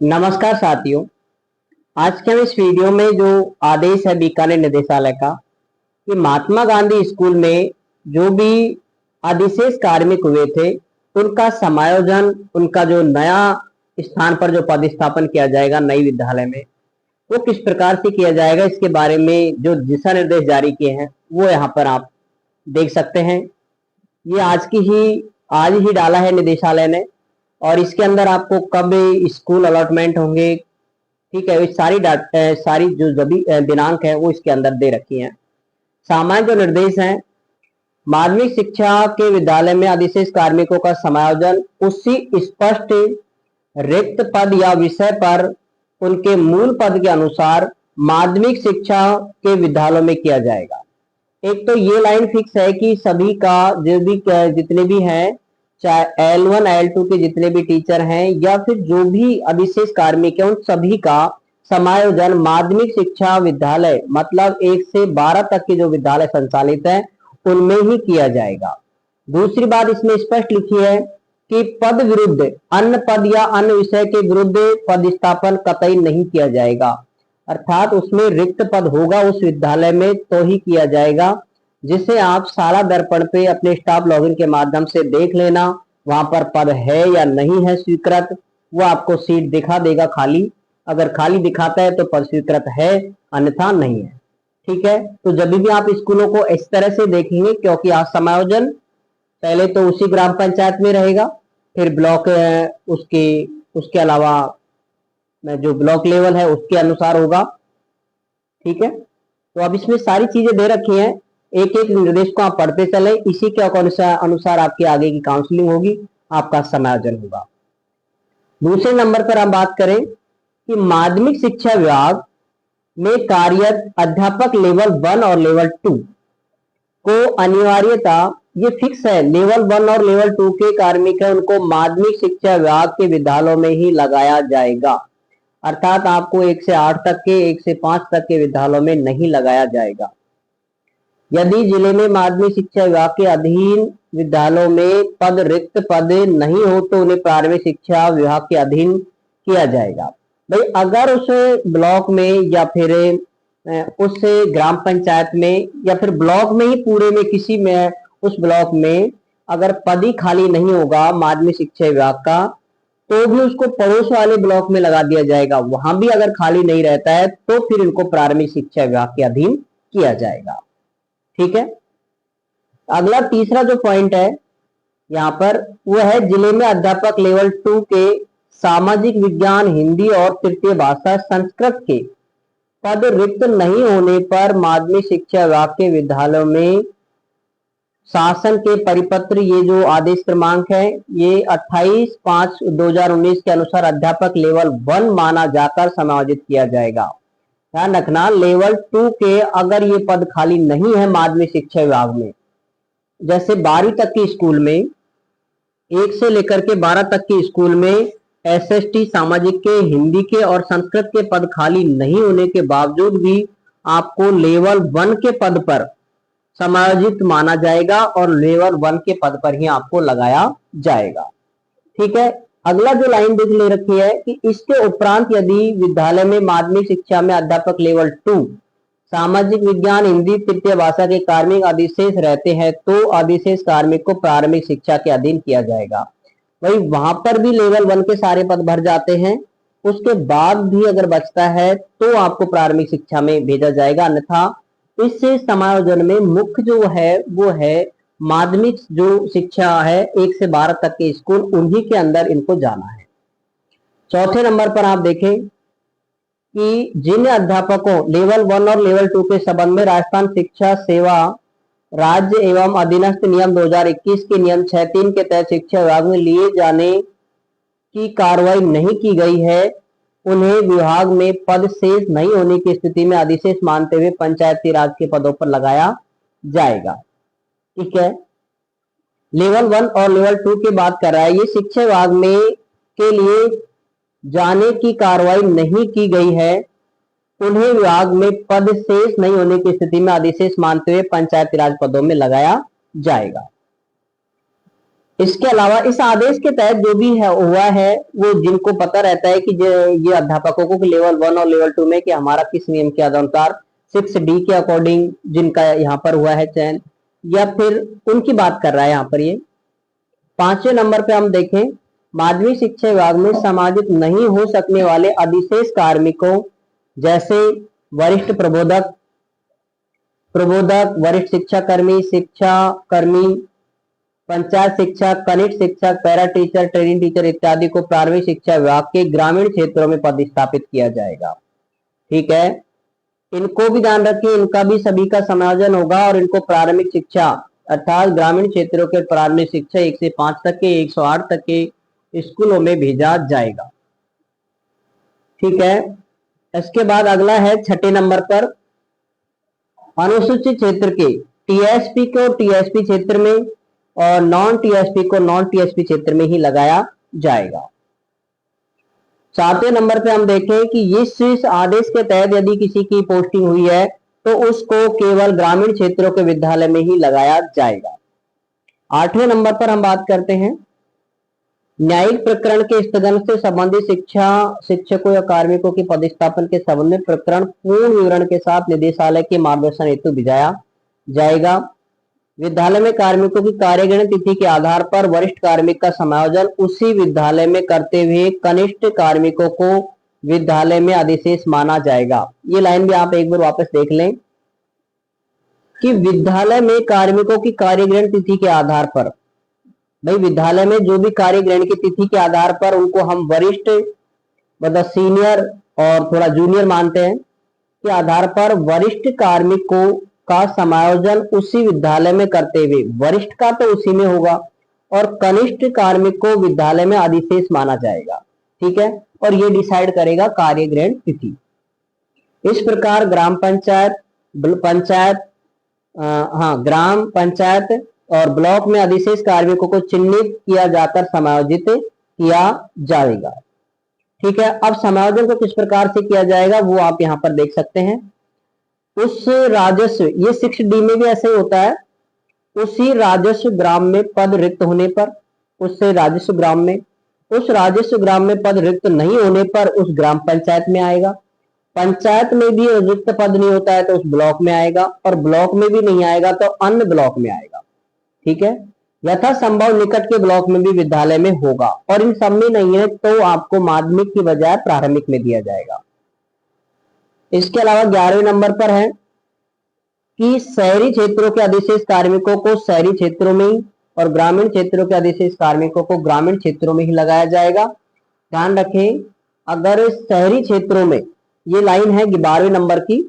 नमस्कार साथियों। आज के हम इस वीडियो में जो आदेश है बीकानेर निदेशालय का कि महात्मा गांधी स्कूल में जो भी अधिशेष कार्मिक हुए थे उनका समायोजन, उनका जो नया स्थान पर जो पदस्थापन किया जाएगा नई विद्यालय में, वो किस प्रकार से किया जाएगा, इसके बारे में जो दिशा निर्देश जारी किए हैं वो यहाँ पर आप देख सकते हैं। ये आज ही डाला है निदेशालय ने, और इसके अंदर आपको कब स्कूल अलॉटमेंट होंगे, ठीक है, सारी जो सभी दिनांक है वो इसके अंदर दे रखी हैं। सामान्य जो निर्देश हैं, माध्यमिक शिक्षा के विद्यालय में अधिशेष कार्मिकों का समायोजन उसी स्पष्ट रिक्त पद या विषय पर उनके मूल पद के अनुसार माध्यमिक शिक्षा के विद्यालयों में किया जाएगा। एक तो ये लाइन फिक्स है कि सभी का जो भी जितने भी हैं, चाहे L1 L2 के जितने भी टीचर हैं या फिर जो भी अधिशेष कार्मिक है, उन सभी का समायोजन माध्यमिक शिक्षा विद्यालय मतलब 1 से 12 तक के जो विद्यालय संचालित है उनमें ही किया जाएगा। दूसरी बात इसमें स्पष्ट लिखी है कि पद विरुद्ध अन्य पद या अन्य विषय के विरुद्ध पदस्थापन कतई नहीं किया जाएगा, अर्थात उसमें रिक्त पद होगा उस विद्यालय में तो ही किया जाएगा, जिसे आप शाला दर्पण पे अपने स्टाफ लॉगिन के माध्यम से देख लेना। वहां पर पद है या नहीं है स्वीकृत, वो आपको सीट दिखा देगा खाली। अगर खाली दिखाता है तो पद स्वीकृत है, अन्यथा नहीं है। ठीक है, तो जब भी आप स्कूलों को इस तरह से देखेंगे, क्योंकि आज समायोजन पहले तो उसी ग्राम पंचायत में रहेगा, फिर ब्लॉक उसके उसके अलावा जो ब्लॉक लेवल है उसके अनुसार होगा। ठीक है, तो अब इसमें सारी चीजें दे रखी हैं, एक एक निर्देश को आप पढ़ते चले, इसी के अनुसार आपकी आगे की काउंसलिंग होगी, आपका समायोजन होगा। दूसरे नंबर पर हम बात करें कि माध्यमिक शिक्षा विभाग में कार्यरत अध्यापक लेवल 1 और लेवल 2 को अनिवार्यता, ये फिक्स है, लेवल 1 और लेवल 2 के कार्मिक है उनको माध्यमिक शिक्षा विभाग के विद्यालयों में ही लगाया जाएगा, अर्थात आपको 1 से 8 तक के, 1 से 5 तक के विद्यालयों में नहीं लगाया जाएगा। यदि जिले में माध्यमिक शिक्षा विभाग के अधीन विद्यालयों में रिक्त पद नहीं हो तो उन्हें प्रारंभिक शिक्षा विभाग के अधीन किया जाएगा। भाई अगर उस ब्लॉक में या फिर उस ग्राम पंचायत में या फिर ब्लॉक में ही पूरे में किसी में उस ब्लॉक में अगर पद ही खाली नहीं होगा माध्यमिक शिक्षा विभाग का, तो भी उसको पड़ोस वाले ब्लॉक में लगा दिया जाएगा। वहां भी अगर खाली नहीं रहता है तो फिर इनको प्रारंभिक शिक्षा विभाग के अधीन किया जाएगा। ठीक है, अगला तीसरा जो पॉइंट है यहाँ पर वो है जिले में अध्यापक लेवल 2 के सामाजिक विज्ञान, हिंदी और तृतीय भाषा संस्कृत के पद रिक्त नहीं होने पर माध्यमिक शिक्षा विभाग के विद्यालयों में शासन के परिपत्र, ये जो आदेश क्रमांक है ये 28/5/2019 के अनुसार अध्यापक लेवल 1 माना जाकर समायोजित किया जाएगा। ध्यान रखना, लेवल 2 के अगर ये पद खाली नहीं है माध्यमिक शिक्षा विभाग में, जैसे 12वीं तक के स्कूल में, 1 से लेकर के 12 तक के स्कूल में SST सामाजिक के, हिंदी के और संस्कृत के पद खाली नहीं होने के बावजूद भी आपको लेवल 1 के पद पर समायोजित माना जाएगा और लेवल 1 के पद पर ही आपको लगाया जाएगा। ठीक है, अगला जो लाइन देख ले रखी है कि इसके उपरांत यदि विद्यालय में माध्यमिक शिक्षा में अध्यापक लेवल 2 सामाजिक विज्ञान, हिंदी तृतीय भाषा के कार्मिक अधिशेष रहते हैं तो अधिशेष कार्मिक को प्रारंभिक शिक्षा के अधीन किया जाएगा। वही वहां पर भी लेवल 1 के सारे पद भर जाते हैं, उसके बाद भी अगर बचता है तो आपको प्रारंभिक शिक्षा में भेजा जाएगा, अन्यथा इस समायोजन में मुख्य जो है वो है माध्यमिक जो शिक्षा है 1 से 12 तक के स्कूल, उन्हीं के अंदर इनको जाना है। चौथे नंबर पर आप देखें कि जिन अध्यापकों लेवल 1 और लेवल 2 के संबंध में राजस्थान शिक्षा सेवा राज्य एवं अधीनस्थ नियम 2021 के नियम 6(3) के तहत शिक्षा विभाग में लिए जाने की कार्रवाई नहीं की गई है, उन्हें विभाग में पद शेष नहीं होने की स्थिति में अधिशेष मानते हुए पंचायती राज के पदों पर लगाया जाएगा। ठीक है, लेवल 1 और लेवल 2 की बात कर रहा है, ये शिक्षा विभाग में के लिए जाने की कार्रवाई नहीं की गई है, उन्हें विभाग में पद शेष नहीं होने की स्थिति में अधिशेष मानते हुए पंचायती राज पदों में लगाया जाएगा। इसके अलावा इस आदेश के तहत जो भी है हुआ है, वो जिनको पता रहता है कि ये अध्यापकों को लेवल 1 और लेवल 2 में कि हमारा किस नियम के अनुसार 6D के अकॉर्डिंग जिनका यहाँ पर हुआ है चयन, या फिर उनकी बात कर रहा है यहाँ पर ये। 5वें नंबर पे हम देखें, माध्यमिक शिक्षा विभाग में समाजित नहीं हो सकने वाले अधिशेष कार्मिकों जैसे वरिष्ठ प्रबोधक, वरिष्ठ शिक्षा कर्मी, पंचायत शिक्षक, कनिष्ठ शिक्षक, पैरा टीचर, ट्रेनिंग टीचर इत्यादि को प्रारंभिक शिक्षा विभाग के ग्रामीण क्षेत्रों में पदस्थापित किया जाएगा। ठीक है, इनको भी ध्यान रखिए, इनका भी सभी का समायोजन होगा और इनको प्रारंभिक शिक्षा अर्थात ग्रामीण क्षेत्रों के प्रारंभिक शिक्षा 1 से 5 तक के 108 तक के स्कूलों में भेजा जाएगा। ठीक है, इसके बाद अगला है 6 नंबर पर, अनुसूचित क्षेत्र के टीएसपी को टीएसपी क्षेत्र में और नॉन टीएसपी को नॉन टीएसपी क्षेत्र में ही लगाया जाएगा। 7वें नंबर पे हम देखें कि इस आदेश के तहत यदि किसी की पोस्टिंग हुई है तो उसको केवल ग्रामीण क्षेत्रों के विद्यालय में ही लगाया जाएगा। 8वें नंबर पर हम बात करते हैं, न्यायिक प्रकरण के स्थगन से संबंधित शिक्षकों या कार्मिकों के पदस्थापन के संबंध में प्रकरण पूर्ण विवरण के साथ निदेशालय के मार्गदर्शन हेतु भेजा जाएगा। विद्यालय में कार्मिकों की कार्यगणन तिथि के आधार पर वरिष्ठ कार्मिक का समायोजन उसी विद्यालय में करते हुए कनिष्ठ कार्मिकों को विद्यालय में अधिशेष माना जाएगा। ये लाइन भी आप एक बार वापस देख लें कि विद्यालय में कार्मिकों की कार्यग्रहण तिथि के आधार पर, भाई विद्यालय में जो भी कार्यग्रहण की तिथि के आधार पर उनको हम वरिष्ठ मतलब सीनियर और थोड़ा जूनियर मानते हैं, के आधार पर वरिष्ठ कार्मिकों का समायोजन उसी विद्यालय में करते हुए, वरिष्ठ का तो उसी में होगा और कनिष्ठ कार्मिक को विद्यालय में अधिशेष माना जाएगा। ठीक है, और ये डिसाइड करेगा कार्यग्रहण तिथि। इस प्रकार ग्राम पंचायत ग्राम पंचायत और ब्लॉक में अधिशेष कार्मिकों को चिन्हित किया जाकर समायोजित किया जाएगा। ठीक है, अब समायोजन को किस प्रकार से किया जाएगा वो आप यहाँ पर देख सकते हैं। उस राजस्व, ये 6D में भी ऐसे ही होता है, उसी राजस्व ग्राम में पद रिक्त होने पर, उससे राजस्व ग्राम में, उस राजस्व ग्राम में पद रिक्त नहीं होने पर उस ग्राम पंचायत में आएगा। पंचायत में भी रिक्त पद नहीं होता है तो उस ब्लॉक में आएगा, और ब्लॉक में भी नहीं आएगा तो अन्य ब्लॉक में आएगा। ठीक है, यथासंभव निकट के ब्लॉक में भी विद्यालय में होगा, और इन सब में नहीं है तो आपको माध्यमिक की बजाय प्रारंभिक में दिया जाएगा। इसके अलावा 11वें नंबर पर है कि शहरी क्षेत्रों के अधिशेष कार्मिकों को शहरी क्षेत्रों में ही और ग्रामीण क्षेत्रों के अधिशेष कार्मिकों को ग्रामीण क्षेत्रों में ही लगाया जाएगा। ध्यान रखें, अगर शहरी क्षेत्रों में, ये लाइन है 12वें नंबर की,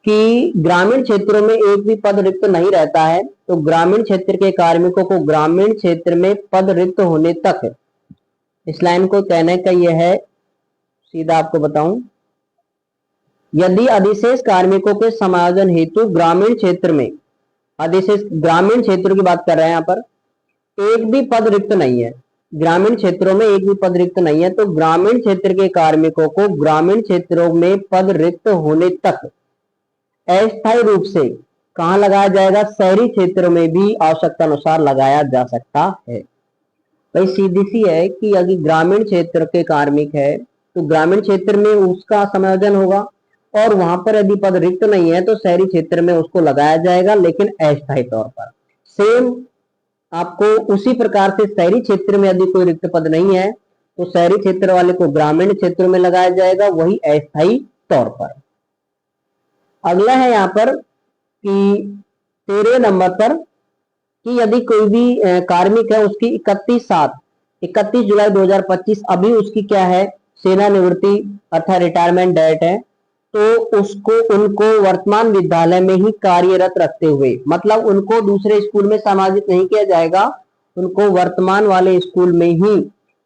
कि ग्रामीण क्षेत्रों में एक भी पद रिक्त नहीं रहता है तो ग्रामीण क्षेत्र के कार्मिकों को ग्रामीण क्षेत्र में पद रिक्त होने तक, इस लाइन को कहने का यह है, सीधा आपको बताऊं, यदि अधिशेष कार्मिकों के समायोजन हेतु ग्रामीण क्षेत्र में, अधिशेष ग्रामीण क्षेत्र की बात कर रहे हैं यहाँ पर, एक भी पद रिक्त नहीं है, ग्रामीण क्षेत्रों में एक भी पद रिक्त नहीं है तो ग्रामीण क्षेत्र के कार्मिकों को ग्रामीण क्षेत्रों में पद रिक्त होने तक अस्थायी रूप से कहाँ लगाया जाएगा, शहरी क्षेत्रों में भी आवश्यकता अनुसार लगाया जा सकता है। भाई सीधी सी है कि यदि ग्रामीण क्षेत्र के कार्मिक है तो ग्रामीण क्षेत्र में उसका समायोजन होगा, और वहां पर यदि पद रिक्त नहीं है तो शहरी क्षेत्र में उसको लगाया जाएगा, लेकिन अस्थायी तौर पर। सेम आपको उसी प्रकार से शहरी क्षेत्र में यदि कोई रिक्त पद नहीं है तो शहरी क्षेत्र वाले को ग्रामीण क्षेत्र में लगाया जाएगा, वही अस्थायी तौर पर। अगला है यहाँ पर कि 13वें नंबर पर कि यदि कोई भी कार्मिक है, उसकी 31 जुलाई 2025 अभी उसकी क्या है, सेवानिवृत्ति अर्थात रिटायरमेंट डेट है, तो उनको वर्तमान विद्यालय में ही कार्यरत रखते हुए, मतलब उनको दूसरे स्कूल में समायोजित नहीं किया जाएगा, उनको वर्तमान वाले स्कूल में ही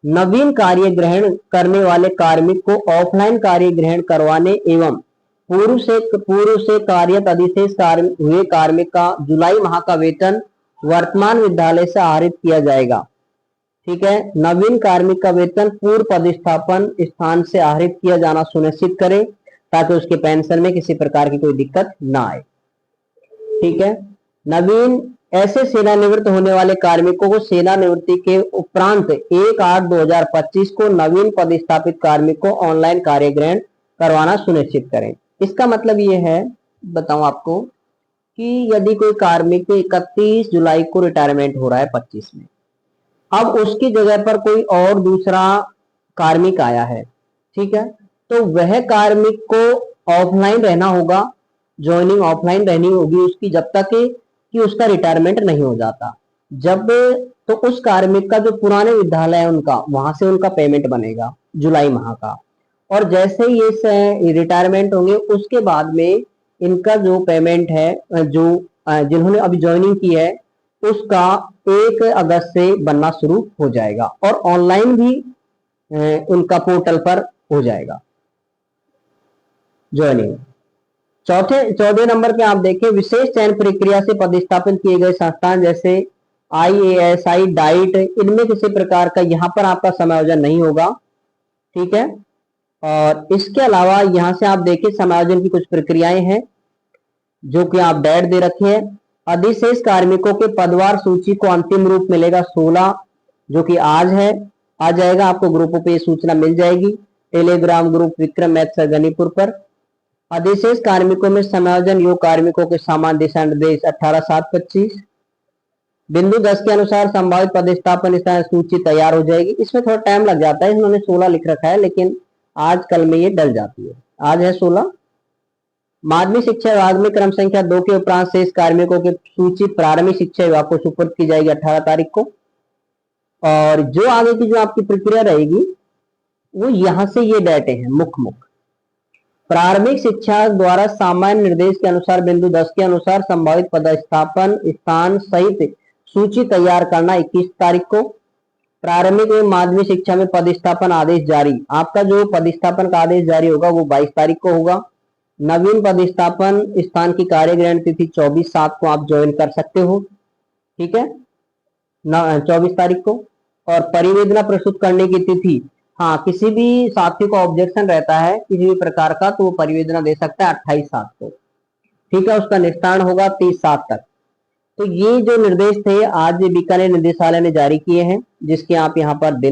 नवीन कार्य ग्रहण करने वाले कार्मिक को ऑफलाइन कार्य ग्रहण करवाने एवं पूर्व से कार्यरत अधिशेष हुए कार्मिक का जुलाई माह का वेतन वर्तमान विद्यालय से आहरित किया जाएगा। ठीक है, नवीन कार्मिक का वेतन पूर्व पदस्थापन स्थान से आहरित किया जाना सुनिश्चित करें ताकि उसके पेंशन में किसी प्रकार की कोई दिक्कत ना आए। ठीक है, नवीन ऐसे सेवानिवृत्त होने वाले कार्मिकों को सेवानिवृत्ति के उपरांत 1/8/2025 को नवीन पदस्थापित कार्मिक को ऑनलाइन कार्य ग्रहण करवाना सुनिश्चित करें। इसका मतलब ये है, बताऊं आपको, कि यदि कोई कार्मिक 31 जुलाई को रिटायरमेंट हो रहा है 25 में, अब उसकी जगह पर कोई और दूसरा कार्मिक आया है, ठीक है, तो वह कार्मिक को ऑफलाइन रहना होगा, ज्वाइनिंग ऑफलाइन रहनी होगी उसकी जब तक कि उसका रिटायरमेंट नहीं हो जाता। जब तो उस कार्मिक का जो पुराने विद्यालय है उनका, वहां से उनका पेमेंट बनेगा जुलाई माह का, और जैसे ही ये रिटायरमेंट होंगे उसके बाद में इनका जो पेमेंट है, जो जिन्होंने अभी ज्वाइनिंग की है उसका 1 अगस्त से बनना शुरू हो जाएगा और ऑनलाइन भी उनका पोर्टल पर हो जाएगा ज्वाइनिंग। चौथे नंबर पे आप देखें, विशेष चयन प्रक्रिया से पदस्थापित किए गए संस्थान जैसे IASI, डाइट, इनमें किसी प्रकार का यहाँ पर आपका समायोजन नहीं होगा, ठीक है। और इसके अलावा यहाँ से आप देखें समायोजन की कुछ प्रक्रियाएं हैं जो कि आप डेट दे रखे हैं। अधिशेष कार्मिकों के पदवार सूची को अंतिम रूप मिलेगा 16, जो कि आज है, आ जाएगा, आपको ग्रुपों पे सूचना मिल जाएगी, Telegram group Vikram math Ganipur पर। अधिशेष कार्मिकों में समायोजन योग कार्मिकों के समान दिशा निर्देश 18/7/25। बिंदु 10 के अनुसार संभावित पदस्थापन सूची तैयार हो जाएगी। इसमें थोड़ा टाइम लग जाता है, इन्होंने 16 लिख रखा है लेकिन आज कल में ये डल जाती है, आज है 16। माध्यमिक शिक्षा विभाग में क्रम संख्या 2 के उपरांत शेष कार्मिकों की सूची प्रारंभिक शिक्षा विभाग को सुपुर्द की जाएगी 18 तारीख को। और जो आगे की जो आपकी प्रक्रिया रहेगी वो यहां से ये डेटे हैं मुख्य। प्रारंभिक शिक्षा द्वारा सामान्य निर्देश के अनुसार बिंदु 10 के अनुसार संभावित पदस्थापन स्थान सहित सूची तैयार करना 21 तारीख को। प्रारंभिक एवं माध्यमिक शिक्षा में पदस्थापन आदेश जारी, आपका जो पदस्थापन का आदेश जारी होगा वो 22 तारीख को होगा। नवीन पदस्थापन स्थान की कार्य ग्रहण तिथि 24/7 को आप ज्वाइन कर सकते हो, ठीक है, 24 तारीख को। और परिवेदना प्रस्तुत करने की तिथि, हाँ, किसी भी साथी को ऑब्जेक्शन रहता है किसी भी प्रकार का तो वो परिवेदना दे सकता है 28/7 को, ठीक है, उसका निस्तारण होगा 30/7 तक। तो ये जो निर्देश थे आज बीकानेर निदेशालय ने जारी किए हैं, जिसके आप यहाँ पर दिन